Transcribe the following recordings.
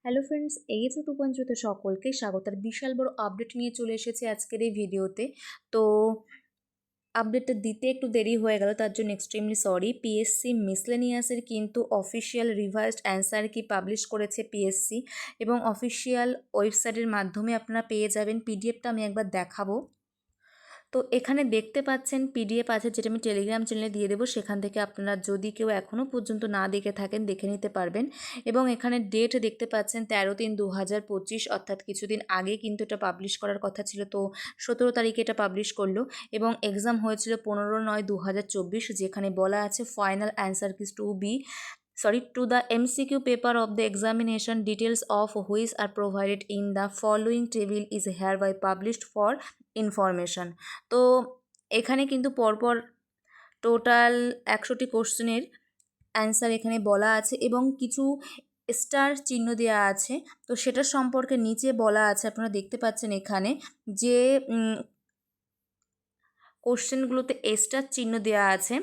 Hello friends, HO 2.0 সকলকে স্বাগত। আর বিশাল বড় আপডেট নিয়ে চলে এসেছে আজকের এই ভিডিওতে। তো আপডেটটা দিতে একটু দেরি হয়ে গেল, তার জন্য এক্সট্রিমলি সরি। পিএসসি মিসলেনিয়াসের কিন্তু অফিসিয়াল রিভাইজড অ্যান্সার কি পাবলিশ করেছে পিএসসি, এবং অফিসিয়াল ওয়েবসাইটের মাধ্যমে আপনারা পেয়ে যাবেন। পিডিএফটা আমি একবার দেখাবো। তো এখানে দেখতে পাচ্ছেন পিডিএফ আছে, যেটা আমি টেলিগ্রাম চ্যানেলে দিয়ে দেবো। সেখান থেকে আপনারা যদি কেউ এখনও পর্যন্ত না দেখে থাকেন দেখে নিতে পারবেন। এবং এখানে ডেট দেখতে পাচ্ছেন 13/3/2025, অর্থাৎ কিছুদিন আগে কিন্তু এটা পাবলিশ করার কথা ছিল। তো 17 তারিখে এটা পাবলিশ করলো। এবং এক্সাম হয়েছিল 15/9/2024, যেখানে বলা আছে final answer kiss to the MCQ paper of the examination, details of which are provided in the following table is hereby published for information। তো এখানে কিন্তু পরপর টোটাল 100টি কোশ্চেনের অ্যান্সার এখানে বলা আছে এবং কিছু স্টার চিহ্ন দেওয়া আছে। তো সেটার সম্পর্কে নিচে বলা আছে, আপনারা দেখতে পাচ্ছেন এখানে যে কোশ্চেনগুলোতে স্টার চিহ্ন দেওয়া আছে।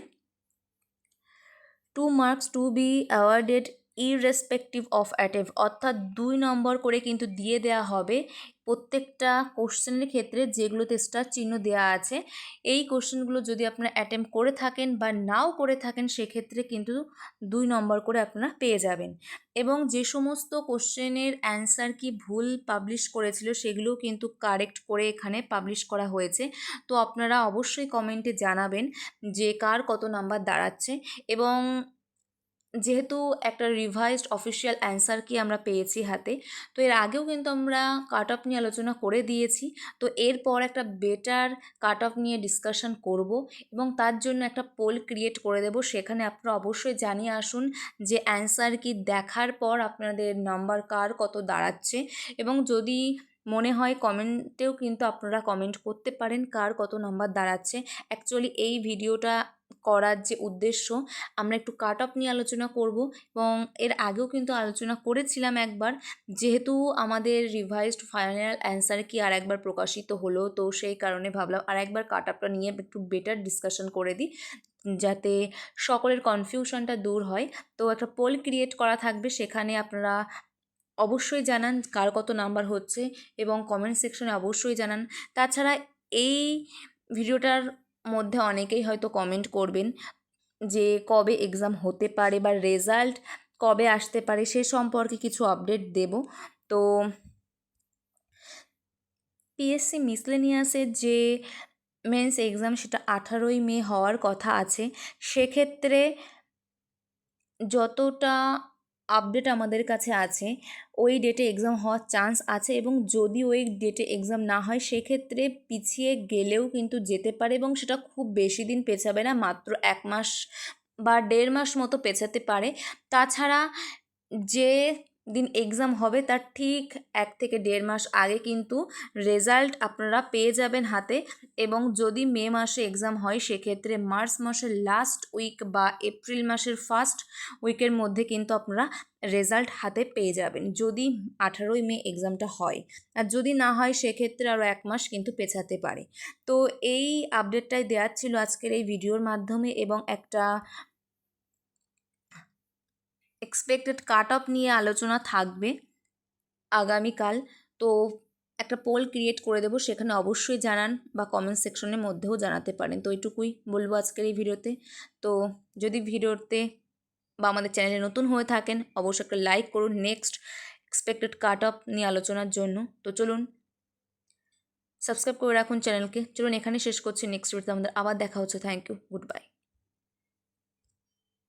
2 marks to be awarded irrespective of attempt, অর্থাৎ 2 নম্বর করে কিন্তু দিয়ে দেওয়া হবে প্রত্যেকটা কোশ্চেনের ক্ষেত্রে যেগুলোতে স্টার চিহ্ন দেওয়া আছে। এই কোশ্চেনগুলো যদি আপনারা অ্যাটেম্প করে থাকেন বা নাও করে থাকেন, সেক্ষেত্রে কিন্তু 2 নম্বর করে আপনারা পেয়ে যাবেন। এবং যে সমস্ত কোশ্চেনের অ্যান্সার কি ভুল পাবলিশ করেছিল, সেগুলোও কিন্তু কারেক্ট করে এখানে পাবলিশ করা হয়েছে। তো আপনারা অবশ্যই কমেন্টে জানাবেন যে কার কত নাম্বার দাঁড়াচ্ছে। এবং যেহেতু একটা রিভাইজড অফিসিয়াল অ্যান্সার কি আমরা পেয়েছি হাতে, তো এর আগেও কিন্তু আমরা কাট অফ নিয়ে আলোচনা করে দিয়েছি। তো এরপর একটা বেটার কাট অফ নিয়ে ডিসকাশন করব এবং তার জন্য একটা পোল ক্রিয়েট করে দেব। সেখানে আপনারা অবশ্যই জানিয়ে আসুন যে অ্যান্সার কি দেখার পর আপনাদের নাম্বার কার কত দাঁড়াচ্ছে। এবং যদি মনে হয় কমেন্টেও কিন্তু আপনারা কমেন্ট করতে পারেন কার কত নাম্বার দাঁড়াচ্ছে। অ্যাকচুয়ালি এই ভিডিওটা করার যে উদ্দেশ্য, আমরা একটু কাট অফ নিয়ে আলোচনা করব। এবং এর আগেও কিন্তু আলোচনা করেছিলাম একবার, যেহেতু আমাদের রিভাইজড ফাইনাল অ্যান্সার কি আর একবার প্রকাশিত হলো, তো সেই কারণে ভাবলাম আর একবার কাট অফটা নিয়ে একটু বেটার ডিসকাশন করে দিই, যাতে সকলের কনফিউশনটা দূর হয়। তো একটা পোল ক্রিয়েট করা থাকবে, সেখানে আপনারা অবশ্যই জানান কার কত নাম্বার হচ্ছে এবং কমেন্ট সেকশনে অবশ্যই জানান। তাছাড়া এই ভিডিওটার মধ্যে অনেকেই হয়তো কমেন্ট করবেন যে কবে এক্সাম হতে পারে বা রেজাল্ট কবে আসতে পারে, সে সম্পর্কে কিছু আপডেট দেব। তো পিএসসি মিসলেনিয়াসের যে মেন্স এক্সাম, সেটা 18ই মে হওয়ার কথা আছে। সেক্ষেত্রে যতটা আপডেট আমাদের কাছে আছে, ওই ডেটে এক্সাম হওয়ার চান্স আছে। এবং যদি ওই ডেটে এক্সাম না হয়, সেক্ষেত্রে পিছিয়ে গেলেও কিন্তু যেতে পারে, এবং সেটা খুব বেশি দিন পেছাবে না, মাত্র 1 মাস বা 1.5 মাস মতো পেছাতে পারে। তাছাড়া যে দিন এক্সাম হবে তার ঠিক 1 থেকে 1.5 মাস আগে কিন্তু রেজাল্ট আপনারা পেয়ে যাবেন হাতে। এবং যদি মে মাসে এক্সাম হয়, সেক্ষেত্রে মার্চ মাসের লাস্ট উইক বা এপ্রিল মাসের ফার্স্ট উইকের মধ্যে কিন্তু আপনারা রেজাল্ট হাতে পেয়ে যাবেন, যদি 18ই মে এক্সামটা হয়। আর যদি না হয়, সেক্ষেত্রে আরও 1 মাস কিন্তু পেছাতে পারে। তো এই আপডেটটাই দেওয়ার ছিল আজকের এই ভিডিওর মাধ্যমে, এবং একটা এক্সপেক্টেড কাট অফ নিয়ে আলোচনা থাকবে আগামীকাল। তো একটা পোল ক্রিয়েট করে দেবো, সেখানে অবশ্যই জানান বা কমেন্ট সেকশনের মধ্যেও জানাতে পারেন। তো এইটুকুই বলবো আজকের এই ভিডিওতে। তো যদি ভিডিওতে বা আমাদের চ্যানেলে নতুন হয়ে থাকেন, অবশ্যই একটা লাইক করুন নেক্সট এক্সপেক্টেড কাট অফ নিয়ে আলোচনার জন্য। তো চলুন সাবস্ক্রাইব করে রাখুন চ্যানেলকে। চলুন এখানে শেষ করছি, নেক্সট ভিডিওতে আমাদের আবার দেখা হচ্ছে। Thank you, good bye.